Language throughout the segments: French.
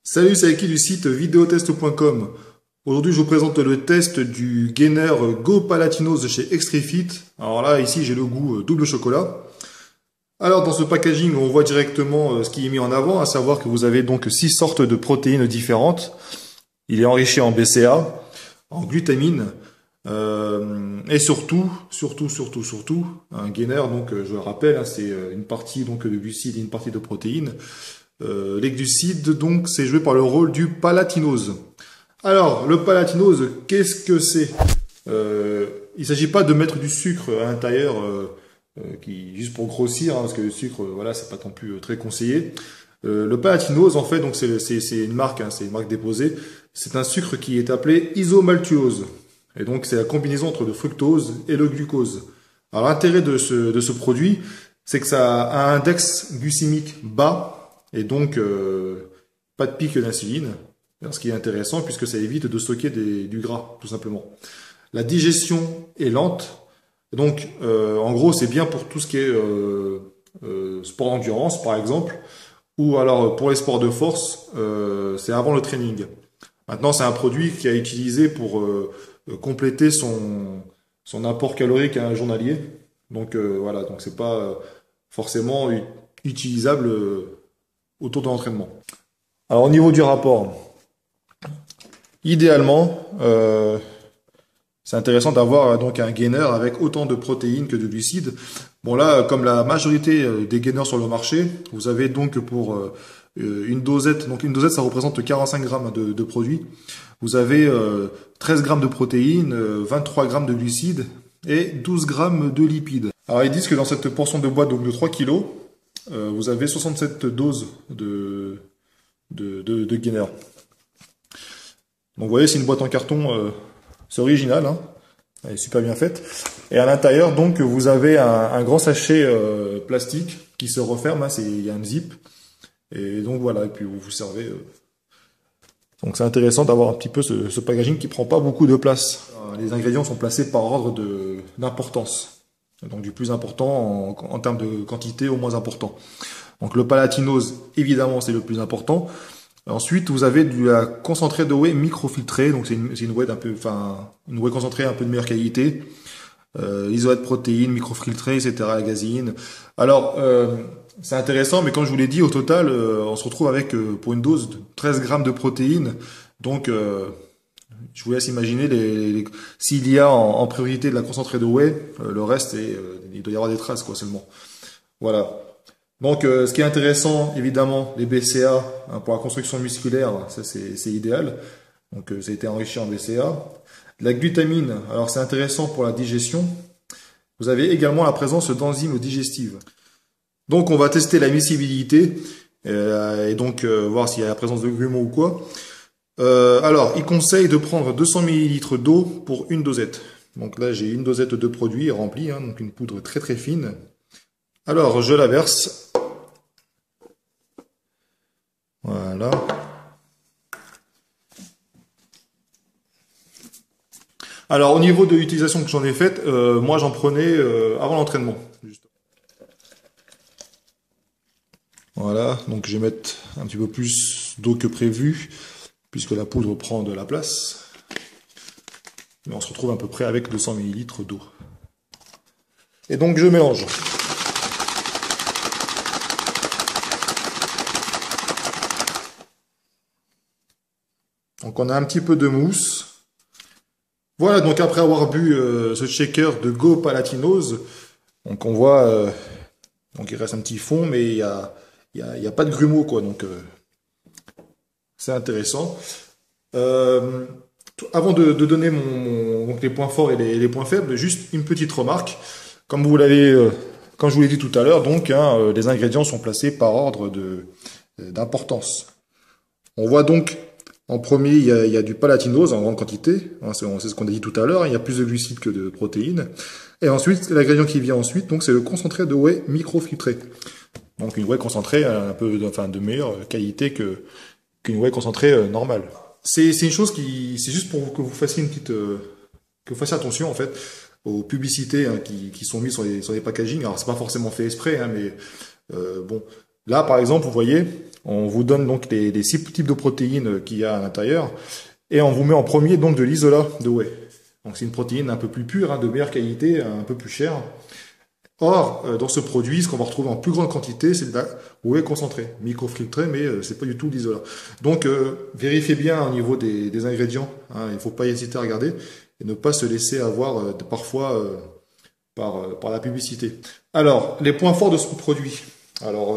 Salut, c'est Aki du site videotest.com. Aujourd'hui, je vous présente le test du gainer Go Palatinose chez Extrifit. Alors là, ici, j'ai le goût double chocolat. Alors, dans ce packaging, on voit directement ce qui est mis en avant, à savoir que vous avez donc 6 sortes de protéines différentes. Il est enrichi en BCA, en glutamine, et surtout, un gainer, donc je le rappelle, hein, c'est une partie donc de glucides et une partie de protéines. Les glucides, donc, c'est joué par le rôle du palatinose. Alors, le palatinose, qu'est-ce que c'est? Il ne s'agit pas de mettre du sucre à l'intérieur, juste pour grossir, hein, parce que le sucre, voilà, c'est pas non plus très conseillé. Le palatinose, en fait, donc c'est une marque, hein, c'est une marque déposée. C'est un sucre qui est appelé isomaltuose. Et donc, c'est la combinaison entre le fructose et le glucose. Alors, l'intérêt de ce produit, c'est que ça a un index glycémique bas, et donc pas de pic d'insuline, ce qui est intéressant puisque ça évite de stocker du gras, tout simplement. La digestion est lente, donc en gros c'est bien pour tout ce qui est sport d'endurance par exemple, ou alors pour les sports de force, c'est avant le training. Maintenant c'est un produit qui a utilisé pour compléter son apport calorique à un journalier, donc voilà, donc c'est pas forcément utilisable autour de l'entraînement. Alors au niveau du rapport, idéalement, c'est intéressant d'avoir donc un gainer avec autant de protéines que de glucides. Bon là, comme la majorité des gainers sur le marché, vous avez donc pour une dosette, donc une dosette ça représente 45 grammes de produits. Vous avez 13 grammes de protéines, 23 grammes de glucides et 12 grammes de lipides. Alors ils disent que dans cette portion de boîte donc de 3 kg, vous avez 67 doses de gainer. Donc vous voyez, c'est une boîte en carton, c'est original, hein, elle est super bien faite. Et à l'intérieur, donc, vous avez un grand sachet plastique qui se referme, hein, il y a un zip. Et donc voilà, et puis vous vous servez. Donc c'est intéressant d'avoir un petit peu ce packaging qui prend pas beaucoup de place. Les ingrédients sont placés par ordre d'importance. Donc du plus important en termes de quantité au moins important. Donc le palatinose, évidemment, c'est le plus important. Ensuite, vous avez du concentré de whey microfiltré. Donc c'est une whey une whey concentrée un peu de meilleure qualité. Isolate de protéines, microfiltré, etc. La gazine. Alors c'est intéressant, mais comme je vous l'ai dit, au total, on se retrouve avec pour une dose de 13 grammes de protéines. Donc je vous laisse imaginer s'il y a en priorité de la concentrée de whey, le reste, il doit y avoir des traces, quoi, seulement. Voilà. Donc, ce qui est intéressant, évidemment, les BCA, hein, pour la construction musculaire, ça c'est idéal. Donc, ça a été enrichi en BCA. La glutamine, alors c'est intéressant pour la digestion. Vous avez également la présence d'enzymes digestives. Donc, on va tester la miscibilité et donc voir s'il y a la présence de grumeaux ou quoi. Alors, il conseille de prendre 200 ml d'eau pour une dosette. Donc là, j'ai une dosette de produit remplie, hein, donc une poudre très très fine. Alors, je la verse. Voilà. Alors, au niveau de l'utilisation que j'en ai faite, moi j'en prenais avant l'entraînement. Voilà, donc je vais mettre un petit peu plus d'eau que prévu, puisque la poudre prend de la place. Mais on se retrouve à peu près avec 200 ml d'eau. Et donc je mélange. Donc on a un petit peu de mousse. Voilà, donc après avoir bu ce shaker de Go Palatinose, donc on voit, donc il reste un petit fond, mais il y a pas de grumeaux, quoi, donc c'est intéressant. Avant de donner donc les points forts et les points faibles, juste une petite remarque. Comme je vous l'ai dit tout à l'heure, donc hein, les ingrédients sont placés par ordre d'importance. On voit donc en premier, il y a du palatinose en grande quantité, hein, c'est ce qu'on a dit tout à l'heure, il y a plus de glucides que de protéines. Et ensuite, l'ingrédient qui vient ensuite, donc c'est le concentré de whey microfiltré. Donc une whey concentrée un peu de meilleure qualité qu'une whey concentrée normale. C'est une chose c'est juste pour que vous fassiez que vous fassiez attention en fait. aux publicités hein, qui sont mises sur les packaging. Alors c'est pas forcément fait exprès, hein, mais bon. Là, par exemple, vous voyez, on vous donne donc les 6 types de protéines qu'il y a à l'intérieur, et on vous met en premier donc de l'isolat de whey. Donc c'est une protéine un peu plus pure, hein, de meilleure qualité, un peu plus chère. Or, dans ce produit, ce qu'on va retrouver en plus grande quantité, c'est de la whey concentrée, microfiltrée, mais c'est pas du tout de l'isolat. Donc, vérifiez bien au niveau des ingrédients. Hein, il ne faut pas hésiter à regarder et ne pas se laisser avoir parfois par la publicité. Alors, les points forts de ce produit. Alors,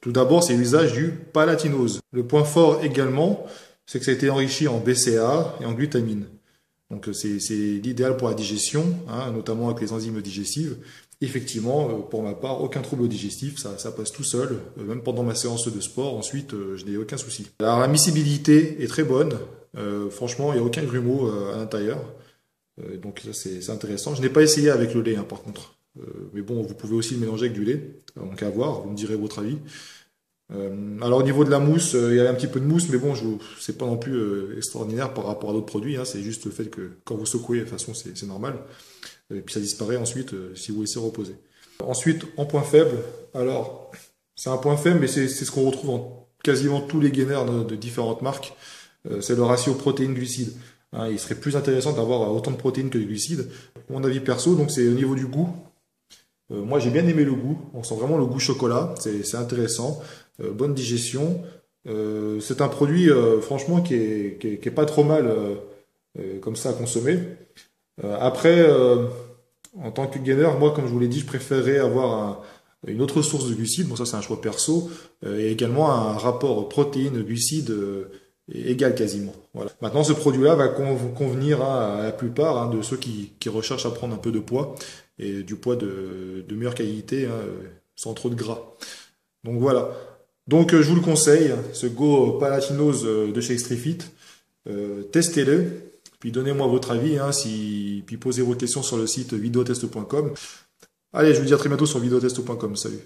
tout d'abord, c'est l'usage du palatinose. Le point fort également, c'est que ça a été enrichi en BCAA et en glutamine. Donc c'est l'idéal pour la digestion, hein, notamment avec les enzymes digestives. Effectivement, pour ma part, aucun trouble digestif, ça passe tout seul. Même pendant ma séance de sport, ensuite, je n'ai aucun souci. Alors la miscibilité est très bonne. Franchement, il n'y a aucun grumeau à l'intérieur. Donc ça, c'est intéressant. Je n'ai pas essayé avec le lait, hein, par contre. Mais bon, vous pouvez aussi le mélanger avec du lait. Donc à voir, vous me direz votre avis. Alors au niveau de la mousse, il y a un petit peu de mousse, mais bon, c'est pas non plus extraordinaire par rapport à d'autres produits. Hein, c'est juste le fait que quand vous secouez, de toute façon, c'est normal. Et puis ça disparaît ensuite si vous laissez reposer. Ensuite, en point faible, alors c'est un point faible, mais c'est ce qu'on retrouve dans quasiment tous les gainers de différentes marques. C'est le ratio protéines-glucides. Hein, il serait plus intéressant d'avoir autant de protéines que de glucides. Mon avis perso, donc c'est au niveau du goût. Moi, j'ai bien aimé le goût. On sent vraiment le goût chocolat. C'est intéressant. Bonne digestion. C'est un produit, franchement, qui est pas trop mal comme ça à consommer. Après, en tant que gainer, moi, comme je vous l'ai dit, je préférerais avoir une autre source de glucides. Bon, ça, c'est un choix perso. Et également un rapport protéines-glucides égal quasiment. Voilà. Maintenant, ce produit-là va convenir à la plupart hein, de ceux qui recherchent à prendre un peu de poids et du poids de meilleure qualité, hein, sans trop de gras. Donc voilà. Donc je vous le conseille, ce Go Palatinose de chez Extrifit. Testez-le, puis donnez-moi votre avis, hein, puis posez vos questions sur le site videotest.com. Allez, je vous dis à très bientôt sur videotest.com. Salut.